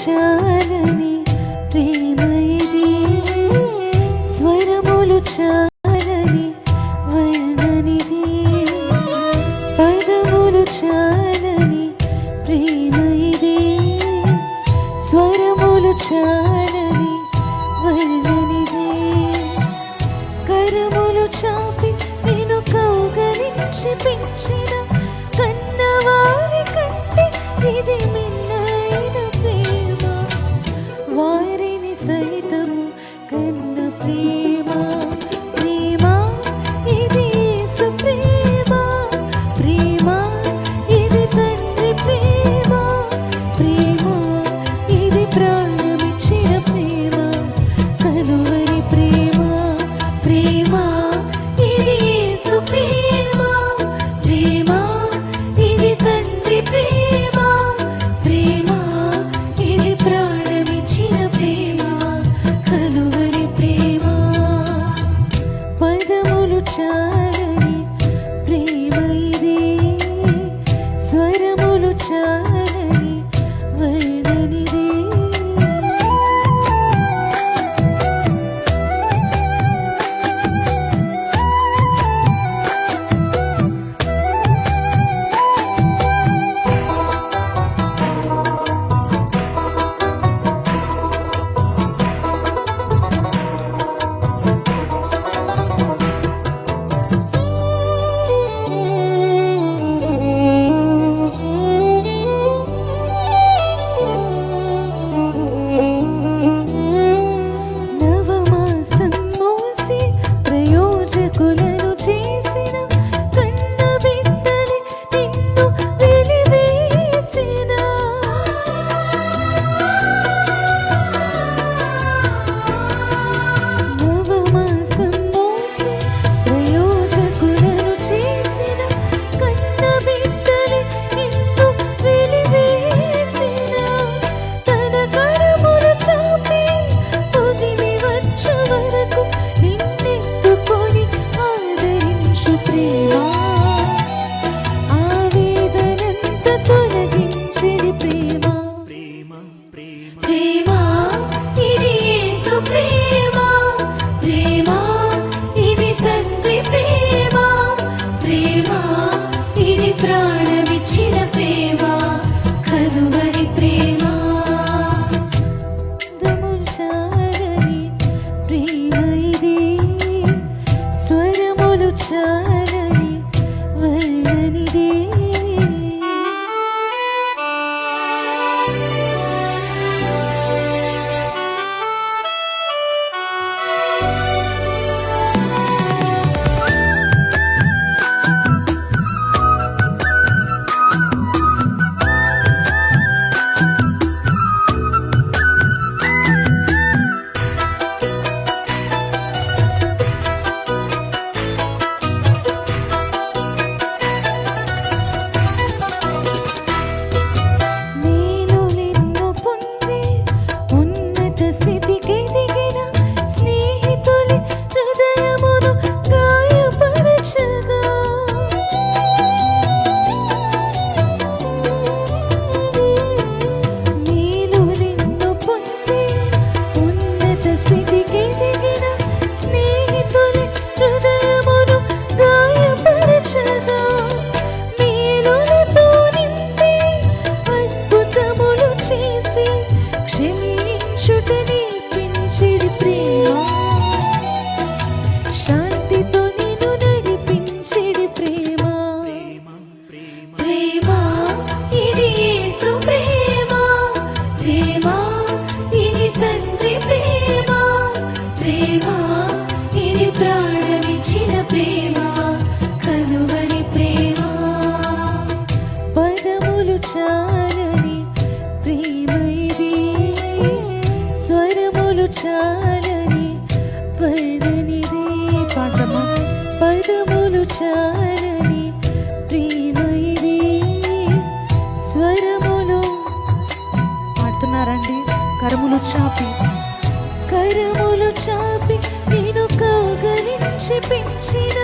చాలని ప్రేమ ఇది, స్వరములు చాలని వర్ణనిది, పదములు చాలని ప్రేమ ఇది, స్వరములు చాలని వర్ణనిది, కరములు చాపి నేను కౌగలించి పెంచిన కన్నవారి కంటే ఇది మిన్నైన ప్రేమ, వారిని సైతము కన్న ప్రేమ, ప్రేమ ఇది యేసు ప్రేమ, ప్రేమ ఇది తండ్రి ప్రేమ, ప్రేమ ఇది ప్రాణమిచ్చిన ప్రేమ, కలువరి ప్రేమ, ప్రేమ ఇది యేసు ప్రేమ, ప్రేమ ఇది తండ్రి ప్రేమ, ప్రేమ ఇది ప్రాణమిచ్చిన ప్రేమ, కలువరి ప్రేమ, పదములు చాలని ప్రేమ ఇది, స్వరములు చాలని వర్ణనిది. నవమాసం మోసి ప్రయోజకులను చేసిన కన్న బిడ్డలే నిన్ను వెలివేసిన, నవమాసం మోసి ప్రయోజకులను చేసిన కన్న బిడ్డలే నిన్ను వెలివేసిన, తన కరములు చాపి పొదిమి వచ్చు వరకు నిన్నెత్తుకొని ఆదరించు ప్రేమ, ఆవేదనంత తొలగించిడి ప్రేమ, ప్రేమ ఇది యేసు ప్రేమ, ప్రేమ ఇది తండ్రి ప్రేమ, ప్రేమ ఇది ప్రాణమిచ్చిన ప్రేమ, కలువరి ప్రేమ, పదములు చాలని ప్రేమ ఇది, స్వరములు చాలని వర్ణనిది. మేలులెన్నో పొంది ఉన్నత స్థితికెదిగిన స్నేహితులే హృదయమును గాయపరచగా, మేలులెన్నో పొంది ఉన్నత స్థితికెదిగిన స్నేహితులే హృదయమును గాయపరచగా, మేలులతో నింపి అద్భుతములు చేసి క్షమించుట నేర్పించిడి ప్రేమ, శాంతితో నిన్ను నడిపించిడి ప్రేమ, ప్రేమ ఇది యేసు ప్రేమ, ప్రేమ ఇది తండ్రి ప్రేమ, ప్రేమ ఇది ప్రాణమిచ్చిన ప్రేమ, కలువరి ప్రేమ, పదములు చాలని ప్రేమ ఇది, స్వరములు చాలని వర్ణనిది. పాడమ్మా. పదములు చాలని ప్రేమ ఇది, స్వరములు పాడుతున్నారండి. కరములు చాపి నేను కౌగలించి పెంచిన